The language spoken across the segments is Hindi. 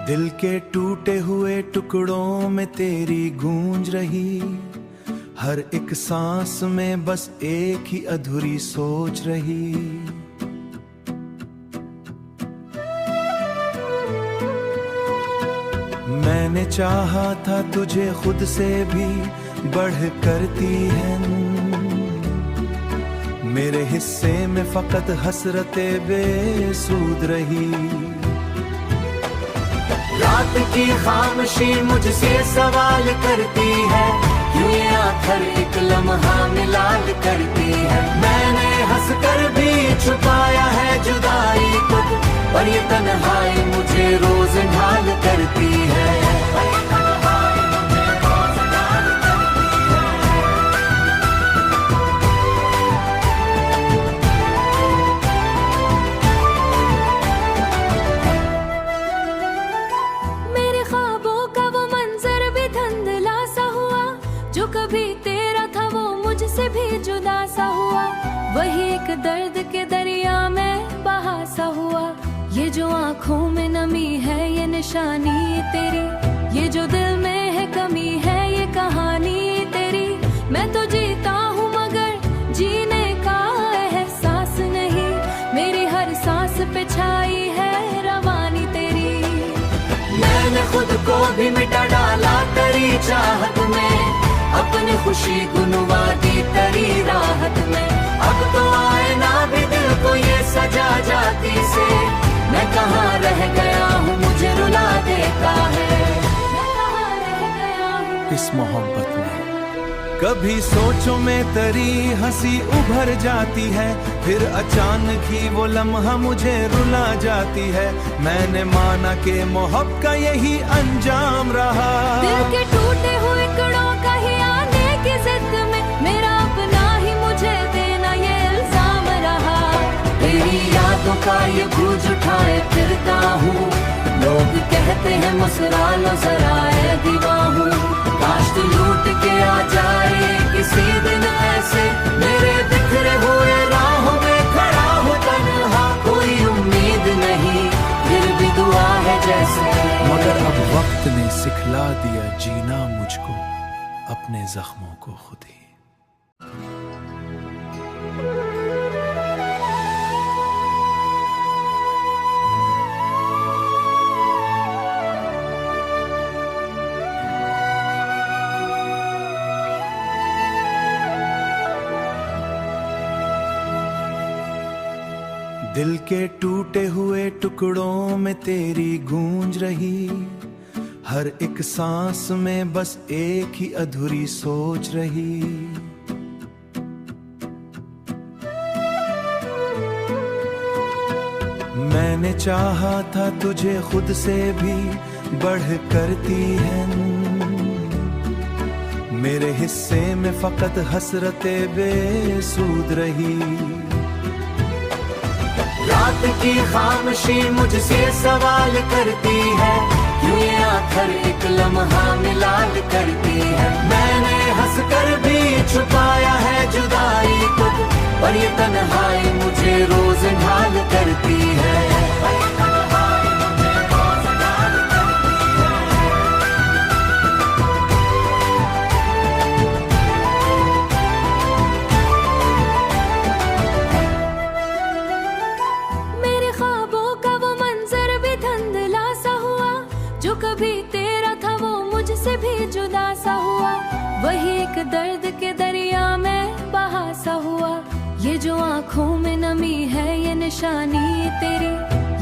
दिल के टूटे हुए टुकड़ों में तेरी गूंज रही, हर एक सांस में बस एक ही अधूरी सोच रही। मैंने चाहा था तुझे खुद से भी बढ़ करती है, मेरे हिस्से में फकत हसरते बेसूद रही। रात की खामोशी मुझसे सवाल करती है, क्यों ये आखिर एक लम्हा मिलाल करती है। मैंने हंस कर भी छुपाया है जुदाई को, पर ये तन्हाई मुझे रोज ढाल करती है। कभी तेरा था वो मुझसे भी जुदा सा हुआ, वही एक दर्द के दरिया में बहा सा हुआ। ये जो आँखों में नमी है ये निशानी तेरी, ये जो दिल में है कमी है ये कहानी तेरी। मैं तो जीता हूँ मगर जीने का एहसास नहीं, मेरी हर सांस पे छाई है रवानी तेरी। मैंने खुद को भी मिटा डाला तेरी चाहत में, अपनी खुशी गुनवा दी तेरी राहत में। अब तो आए ना भी दिल को ये सजा जाती से, मैं कहाँ रह गया हूँ मुझे रुला देता है। मैं कहाँ रह गया हूँ इस मोहब्बत में कभी सोचों में तेरी हंसी उभर जाती है, फिर अचानक ही वो लम्हा मुझे रुला जाती है। मैंने माना कि मोहब्बत का यही अंजाम रहा, दिल के टूटे हुए कड़ों का ही आने की जिद में, मेरा अपना ही मुझे देना ये इल्जाम रहा। तेरी यादों का ये बोझ उठाए फिरता हूँ, लोग कहते हैं मुस्कुरा लो जरा ऐ दीवा हूँ। काश तू लूट के आ जाए किसी दिन ऐसे, मेरे बिखरे हुए राहों में खड़ा हो तन्हा। कोई उम्मीद नहीं फिर भी दुआ है जैसे, मगर अब वक्त ने सिखला दिया जीना मुझको अपने जख्मों को खुद ही। दिल के टूटे हुए टुकड़ों में तेरी गूंज रही, हर एक सांस में बस एक ही अधूरी सोच रही। मैंने चाहा था तुझे खुद से भी बढ़ करती है, मेरे हिस्से में फकत हसरते बेसूद रही। रात की खामोशी मुझसे सवाल करती है, क्यों ये आखिर एक लम्हा मिलाल करती है। मैंने हंस कर भी छुपाया है जुदाई को, पर ये तन्हाई मुझे रोज ढाल करती है। जो कभी तेरा था वो मुझसे भी जुदा सा हुआ, वही एक दर्द के दरिया में बहा सा हुआ। ये जो आँखों में नमी है ये निशानी तेरी,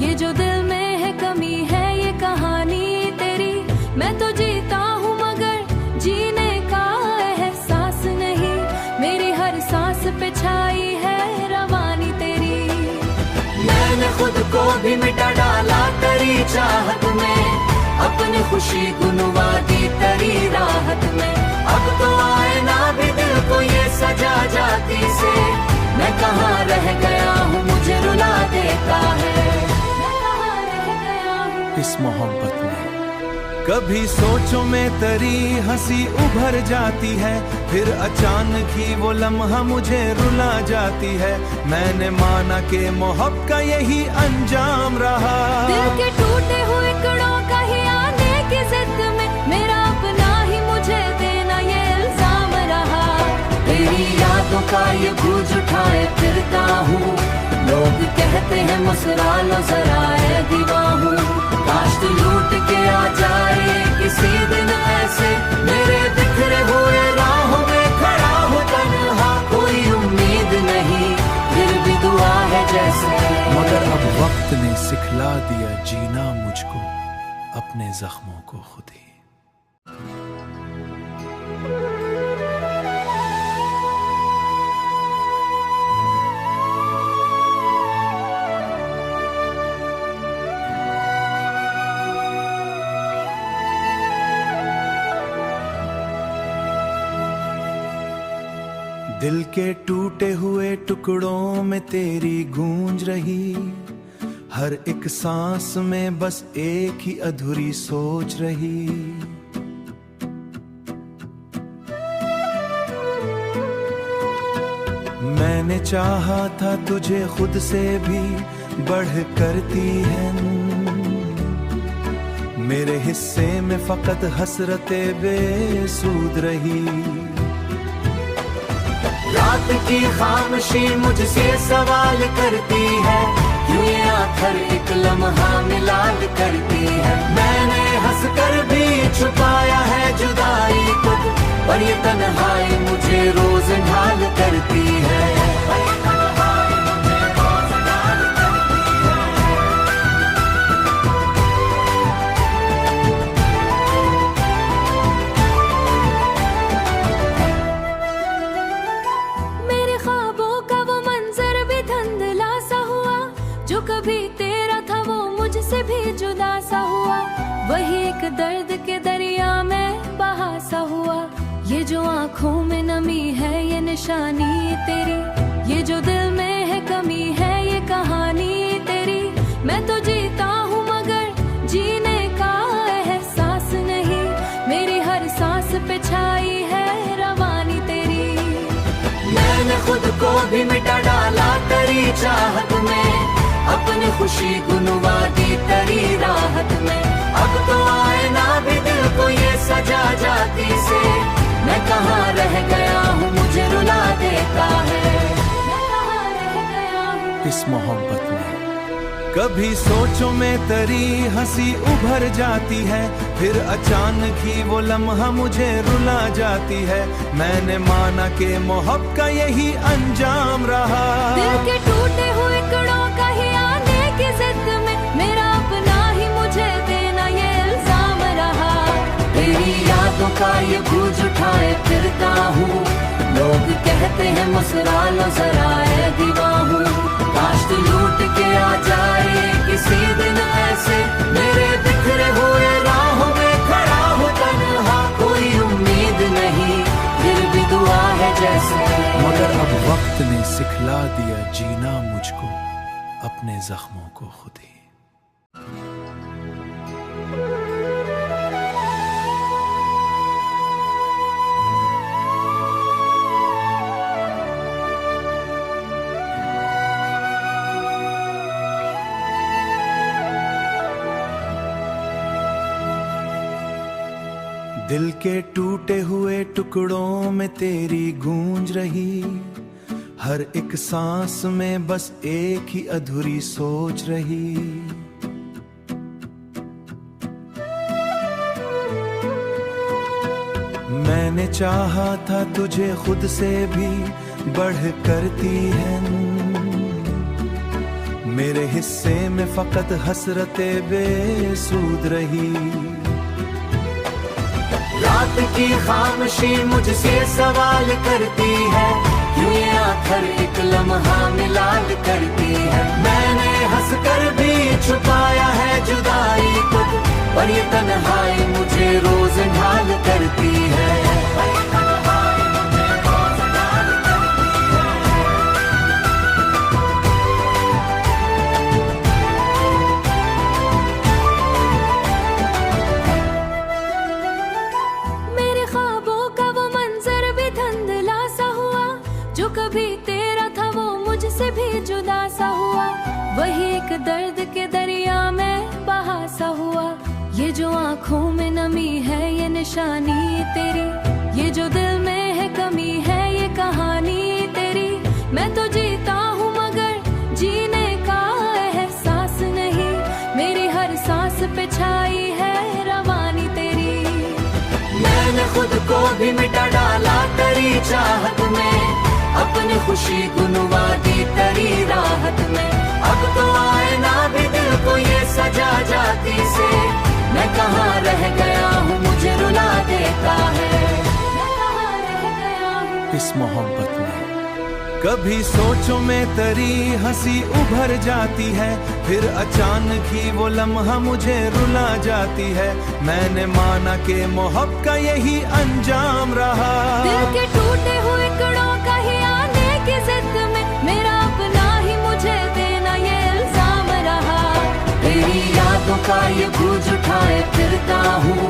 ये जो दिल में है कमी है ये कहानी तेरी। मैं तो जीता हूँ मगर जीने का एहसास नहीं, मेरी हर सांस पे छाई है रवानी तेरी। मैंने खुद को भी मिटा डाला तेरी चाहत में, अपनी खुशी गुनवा दी तेरी राहत में। अब तो आए ना भी दिल को ये सजा जाती से, मैं कहाँ रह गया हूँ मुझे रुला देता है। मैं कहाँ रह गया हूँ इस मोहब्बत में कभी सोचों में तेरी हंसी उभर जाती है, फिर अचानक ही वो लम्हा मुझे रुला जाती है। मैंने माना कि मोहब्बत का यही अंजाम रहा, दिल के टूटे हुए कड़ों का ही यादों का ये बोझ उठाए फिरता हूँ। लोग कहते हैं मुस्कुरा लो जरा ऐ दीवा हूँ। काश तू लूट के आ जाए किसी दिन ऐसे, मेरे बिखरे हुए राहों में खड़ा हो तन्हा। कोई उम्मीद नहीं फिर भी दुआ है जैसे। मगर अब वक्त ने सिखला दिया जीना मुझको अपने जख्मों को खुद ही। दिल के टूटे हुए टुकड़ों में तेरी गूंज रही, हर एक सांस में बस एक ही अधूरी सोच रही। मैंने चाहा था तुझे खुद से भी बढ़ करती है, मेरे हिस्से में फकत हसरते बेसूद रही। रात की खामोशी मुझसे सवाल करती है, क्यों ये आखिर एक लम्हा मिलाल करती है। मैंने हंसकर भी छुपाया है जुदाई को, पर ये तन्हाई मुझे रोज ढाल करती है। जो कभी तेरा था वो मुझसे भी जुदा सा हुआ, वही एक दर्द के दरिया में बहा सा हुआ। ये जो आंखों में नमी है ये निशानी तेरी, ये जो दिल में है कमी है ये कहानी तेरी। मैं तो जीता हूँ मगर जीने का एहसास नहीं, मेरी हर सांस पे छाई है रवानी तेरी। मैंने खुद को भी मिटा डाला तेरी चाहत में, अपनी खुशी गुनवा दी तेरी राहत में। अब तो आए ना भी दिल को ये सजा जाती से, मैं कहाँ रह गया हूँ मुझे रुला देता है। मैं कहाँ रह गया हूँ इस मोहब्बत में कभी सोचों में तेरी हंसी उभर जाती है, फिर अचानक ही वो लम्हा मुझे रुला जाती है। मैंने माना कि मोहब्बत का यही अंजाम रहा। दिल के टूटे हुए कड़ों का ही आने की जिद में, मेरा अपना ही मुझे देना ये इल्जाम रहा। तेरी यादों का ये बोझ उठाए फिरता हूँ। लोग कहते हैं मुस्कुरा लो जरा ऐ दीवा हूँ। काश तू लूट के आ जाए किसी दिन ऐसे, मेरे बिखरे हुए राहों में खड़ा हो तन्हा। कोई उम्मीद नहीं फिर भी दुआ है जैसे। मगर अब वक्त ने सिखला दिया जीना मुझको अपने जख्मों को खुद ही। दिल के टूटे हुए टुकड़ों में तेरी गूंज रही, हर एक सांस में बस एक ही अधूरी सोच रही। मैंने चाहा था तुझे खुद से भी बढ़ करती है, मेरे हिस्से में फकत हसरते बेसूद रही। रात की खामोशी मुझसे सवाल करती है, क्यों ये आखिर एक लम्हा मिलाल करती है। मैंने हंसकर भी छुपाया है जुदाई को, पर ये तन्हाई मुझे रोज ढाल करती है। जो कभी तेरा था वो मुझसे भी जुदा सा हुआ, वही एक दर्द के दरिया में बहा सा हुआ। ये जो आंखों में नमी है ये निशानी तेरी, ये जो दिल में है कमी है ये कहानी खुद को भी मिटा डाला तेरी चाहत में, अपनी खुशी गुनवा दी तेरी राहत में। अब तो आए ना भी दिल को ये सजा जाती से, मैं कहाँ रह गया हूँ मुझे रुला देता है। इस मोहब्बत में कभी सोचों में तेरी हंसी उभर जाती है, फिर अचानक ही वो लम्हा मुझे रुला जाती है। मैंने माना कि मोहब्बत का यही अंजाम रहा। दिल के टूटे हुए कड़ों का ही आने की जिद में, मेरा अपना ही मुझे देना ये इल्जाम रहा। तेरी यादों का ये बोझ उठाए फिरता हूँ,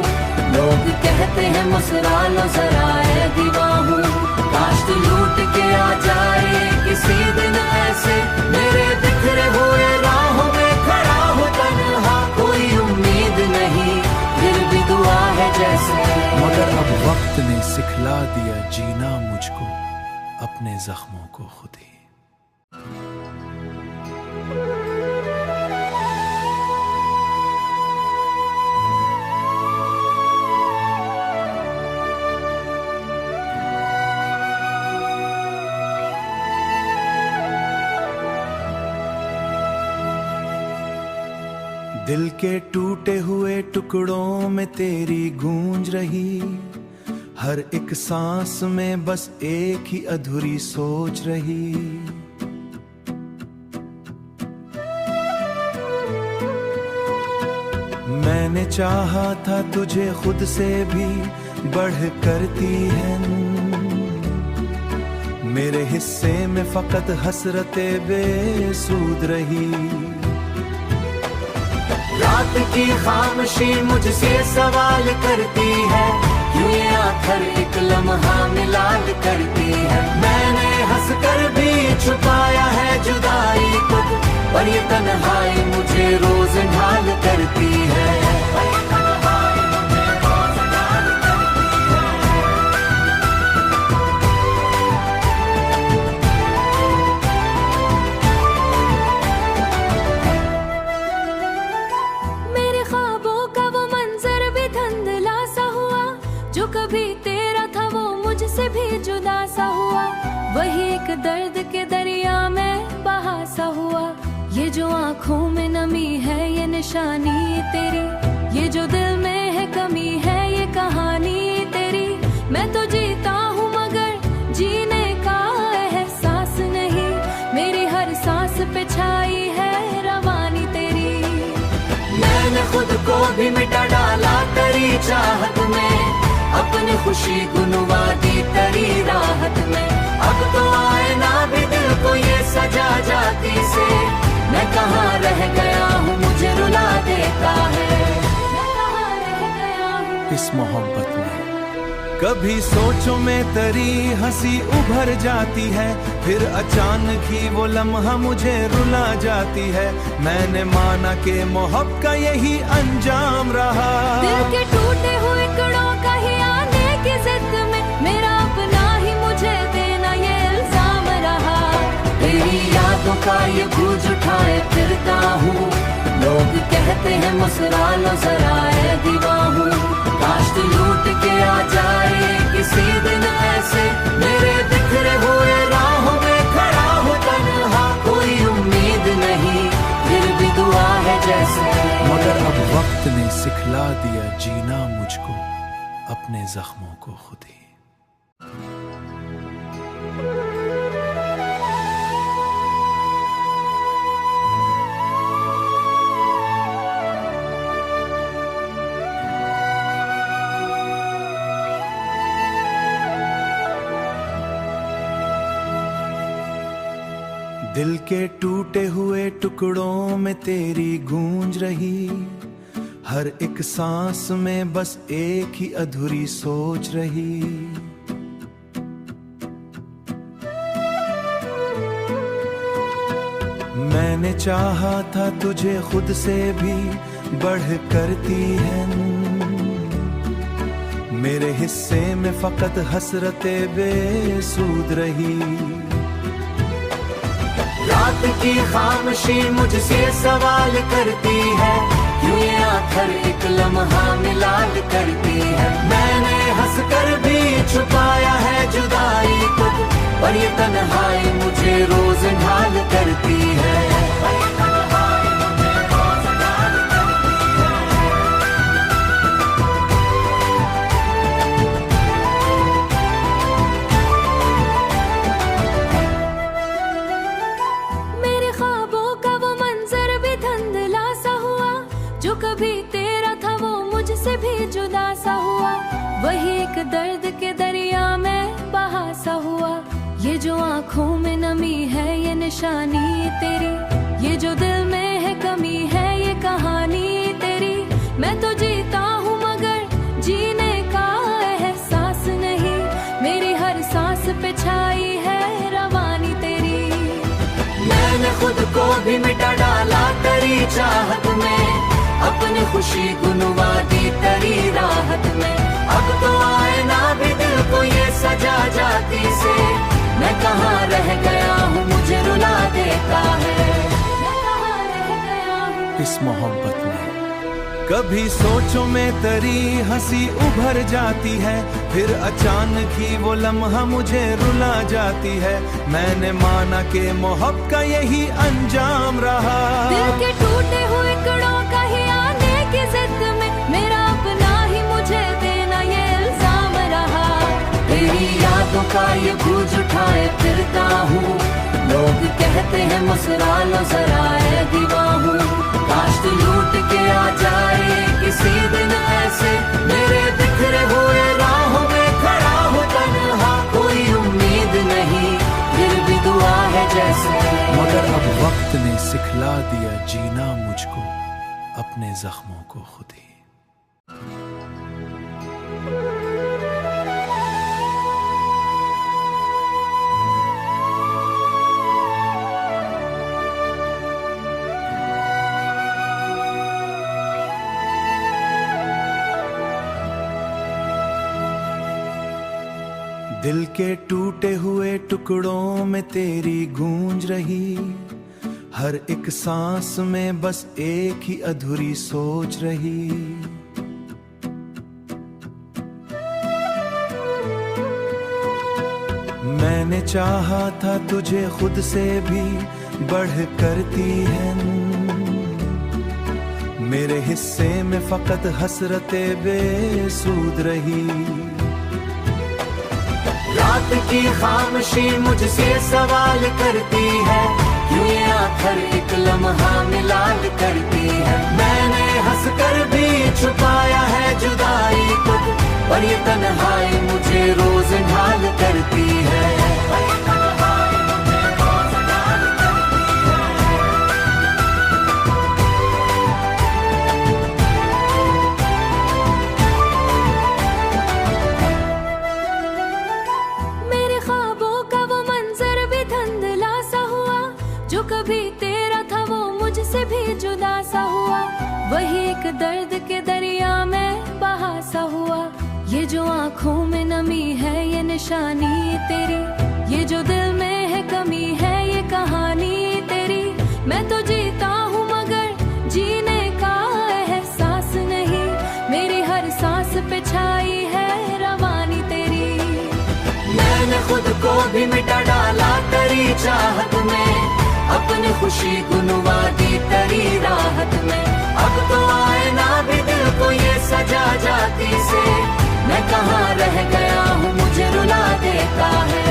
लोग कहते हैं मुस्कुरा लो जरा ऐ दीवा हूँ। काश तू लूट के आ जाए किसी दिन ऐसे, मेरे बिखरे हुए राहों में खड़ा हो तन्हा। कोई उम्मीद नहीं फिर भी दुआ है जैसे, मगर अब वक्त ने सिखला दिया जीना मुझको अपने जख्मों को खुद ही। दिल के टूटे हुए टुकड़ों में तेरी गूंज रही, हर एक सांस में बस एक ही अधूरी सोच रही। मैंने चाहा था तुझे खुद से भी बढ़ करती है, मेरे हिस्से में फकत हसरते बेसूद रही। रात की खामोशी मुझसे सवाल करती है, क्यों ये आखिर एक लम्हा मिलाल करती है। मैंने हंस कर भी छुपाया है जुदाई खुद, पर ये तन्हाई मुझे रोज ढाल करती है। जुदा सा हुआ, वही एक दर्द के दरिया में बहा सा हुआ। ये जो आँखों में नमी है ये निशानी तेरी, ये जो दिल में है कमी है ये कहानी तेरी। मैं तो जीता हूँ मगर जीने का एहसास नहीं, मेरी हर सांस पे छाई है रवानी तेरी। मैंने खुद को भी मिटा डाला तेरी चाहत में, अपनी खुशी गुनवा दी तेरी राहत में। अब तो आए ना भी दिल को ये सजा जाती से, मैं कहाँ रह गया हूँ मुझे रुला देता है। इस मोहब्बत में कभी सोचों में तेरी हंसी उभर जाती है, फिर अचानक ही वो लम्हा मुझे रुला जाती है। मैंने माना कि मोहब्बत का यही अंजाम रहा। दिल के टूटे हुए कड़ों का ही आने की जिद में, मेरा अपना ही मुझे देना ये इल्जाम रहा। तेरी यादों का ये बोझ उठाए फिरता हूँ, लोग कहते हैं मुस्कुरा लो जरा ऐ दीवा हूँ। काश तू लूट के आ जाए किसी दिन ऐसे, मेरे बिखरे हुए राहों में खड़ा हो तन्हा। कोई उम्मीद नहीं फिर भी दुआ है जैसे, मगर अब वक्त ने सिखला दिया जीना मुझको अपने जख्मों को खुद ही। दिल के टूटे हुए टुकड़ों में तेरी गूंज रही, हर एक सांस में बस एक ही अधूरी सोच रही। मैंने चाहा था तुझे खुद से भी बढ़ करती है, मेरे हिस्से में फकत हसरते बेसूद रही। रात की खामोशी मुझसे सवाल करती है, क्यों ये आखिर एक लम्हा मिलाल करती है। मैंने हंस कर भी छुपाया है जुदाई को, पर ये तन्हाई मुझे रोज ढाल करती है। कभी तेरा था वो मुझसे भी जुदा सा हुआ, वही एक दर्द के दरिया में बहा सा हुआ। ये जो आँखों में नमी है ये निशानी तेरी, ये जो दिल में है कमी है ये कहानी तेरी। मैं तो जीता हूँ मगर जीने का एहसास नहीं, मेरी हर सांस पे छाई है रवानी तेरी। मैंने खुद को भी मिटा डाला तेरी चाहत में, अपनी खुशी गुनवा दी तेरी राहत में। अब तो आए ना भी दिल को ये सजा जाती से, मैं कहाँ रह गया हूँ मुझे रुला देता है। मैं कहाँ रह गया हूँ इस मोहब्बत में कभी सोचों में तेरी हंसी उभर जाती है, फिर अचानक ही वो लम्हा मुझे रुला जाती है। मैंने माना कि मोहब्बत का यही अंजाम रहा। दिल के टूटे हुए कड़ों का ही आने की जिद में, मेरा अपना ही मुझे देना ये इल्जाम रहा। तेरी यादों का ये बोझ उठाए फिरता हूँ, लोग कहते हैं मुस्कुरा लो जरा ऐ दीवाहूँ। काश तू लूट के आ जाए किसी दिन ऐसे, मेरे बिखरे हुए राहों में खड़ा हो तन्हा। कोई उम्मीद नहीं फिर भी दुआ है जैसे, मगर अब वक्त ने सिखला दिया जीना मुझको, अपने जख्मों को खुद ही। दिल के टूटे हुए टुकड़ों में तेरी गूंज रही, हर एक सांस में बस एक ही अधूरी सोच रही। मैंने चाहा था तुझे खुद से भी बढ़ करती है, मेरे हिस्से में फकत हसरते बेसूद रही। रात की खामोशी मुझसे सवाल करती है, क्यों ये आखिर एक लम्हा मिलाल करती है। मैंने हंस कर भी छुपाया है जुदाई को, पर ये तन्हाई मुझे रोज ढाल करती है। कभी तेरा था वो मुझसे भी जुदा सा हुआ, वही एक दर्द के दरिया में बहा सा हुआ। ये जो आँखों में नमी है ये निशानी तेरी, ये जो दिल में है कमी है ये कहानी तेरी। मैं तो जीता हूँ मगर जीने का एहसास नहीं, मेरी हर सांस पे छाई है रवानी तेरी। मैंने खुद को भी मिटा डाला तेरी चाहत में, अपनी खुशी गुनवा दी तेरी राहत में। अब तो आए ना भी दिल को ये सजा जाती से, मैं कहाँ रह गया हूँ मुझे रुला देता है।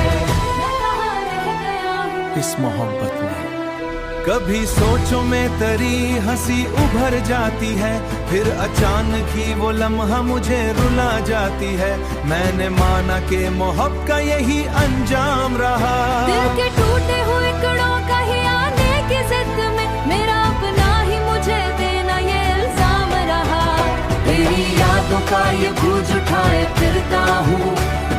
मैं कहाँ रह गया हूँ इस मोहब्बत में कभी सोचों में तेरी हंसी उभर जाती है, फिर अचानक ही वो लम्हा मुझे रुला जाती है। मैंने माना कि मोहब्बत का यही अंजाम रहा। दिल के टूटे हुए कड़ों का ही आने की जिद में, मेरा अपना ही मुझे देना ये इल्जाम रहा। तेरी यादों का ये बोझ उठाए फिरता हूँ,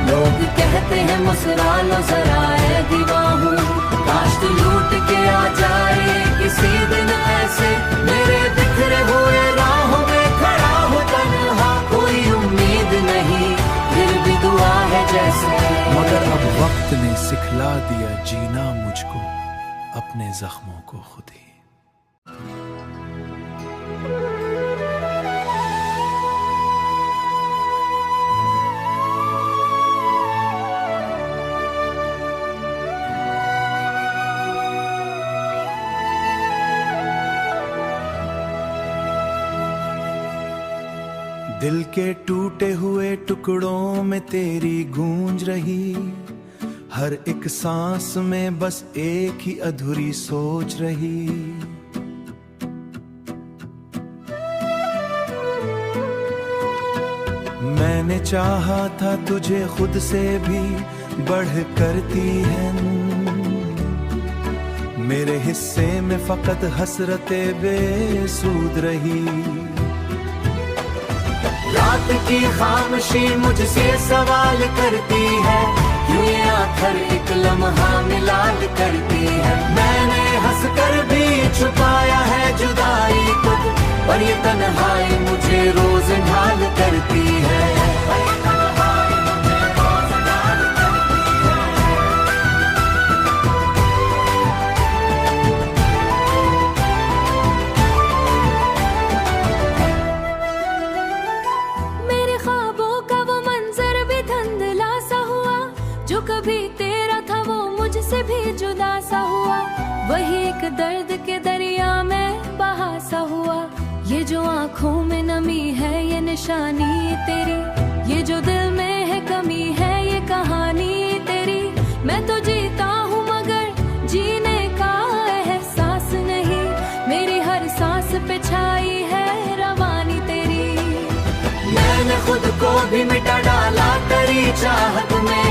लोग कहते हैं मुस्कुरा लो जरा ऐ दीवाहूँ। काश तू लूट के आ जाए किसी दिन ऐसे, मेरे बिखरे हुए राहों में खड़ा हो तन्हा। कोई उम्मीद नहीं फिर भी दुआ है जैसे, मगर अब वक्त ने सिखला दिया जीना मुझको, अपने अपने जख्मों को खुद ही। दिल के टूटे हुए टुकड़ों में तेरी गूंज रही, हर एक सांस में बस एक ही अधूरी सोच रही। मैंने चाहा था तुझे खुद से भी बढ़ करती है, मेरे हिस्से में फकत हसरते बेसूद रही। रात की खामोशी मुझसे सवाल करती है, क्यों ये आखिर एक लम्हा मिलाल करती है। मैंने हंस कर भी छुपाया है जुदाई को, पर ये तन्हाई मुझे रोज ढाल करती है। जो कभी तेरा था वो मुझसे भी जुदा सा हुआ, वही एक दर्द के दरिया में बहा सा हुआ। ये जो आंखों में नमी है ये निशानी तेरी, ये जो दिल में है कमी है ये कहानी तेरी। मैं तो जीता हूँ मगर जीने का एहसास नहीं, मेरी हर सांस पे छाई है रवानी तेरी। मैंने खुद को भी मिटा डाला तेरी चाहत में,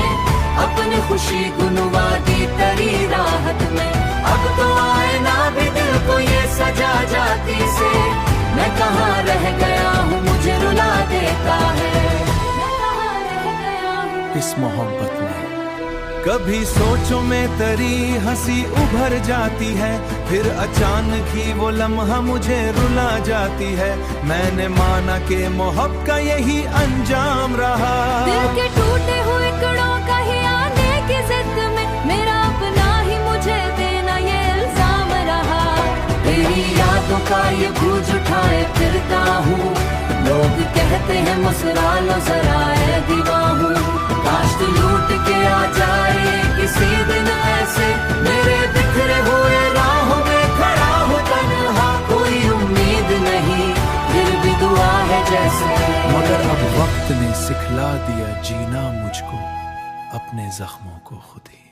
अपनी खुशी गुनवा दी तेरी राहत में। अब तो आए ना भी दिल को ये सजा जाती से, मैं कहाँ रह गया हूँ मुझे रुला देता है। मैं कहाँ रह गया हूँ इस मोहब्बत में कभी सोचों में तेरी हंसी उभर जाती है, फिर अचानक ही वो लम्हा मुझे रुला जाती है। मैंने माना कि मोहब्बत का यही अंजाम रहा। दिल के टूटे हुए कड़ों का ही आने की जिद में, मेरा अपना ही मुझे देना ये इल्जाम रहा। तेरी यादों का ये बोझ उठाए फिरता हूँ, लोग कहते हैं मुस्कुरा लो जरा ऐ दीवाहू। काश तू लूट के आ जाए किसी दिन ऐसे, मेरे बिखरे हुए राहों में खड़ा हो तन्हा। कोई उम्मीद नहीं फिर भी दुआ है जैसे, मगर अब वक्त ने सिखला दिया जीना मुझको अपने जख्मों को खुद ही।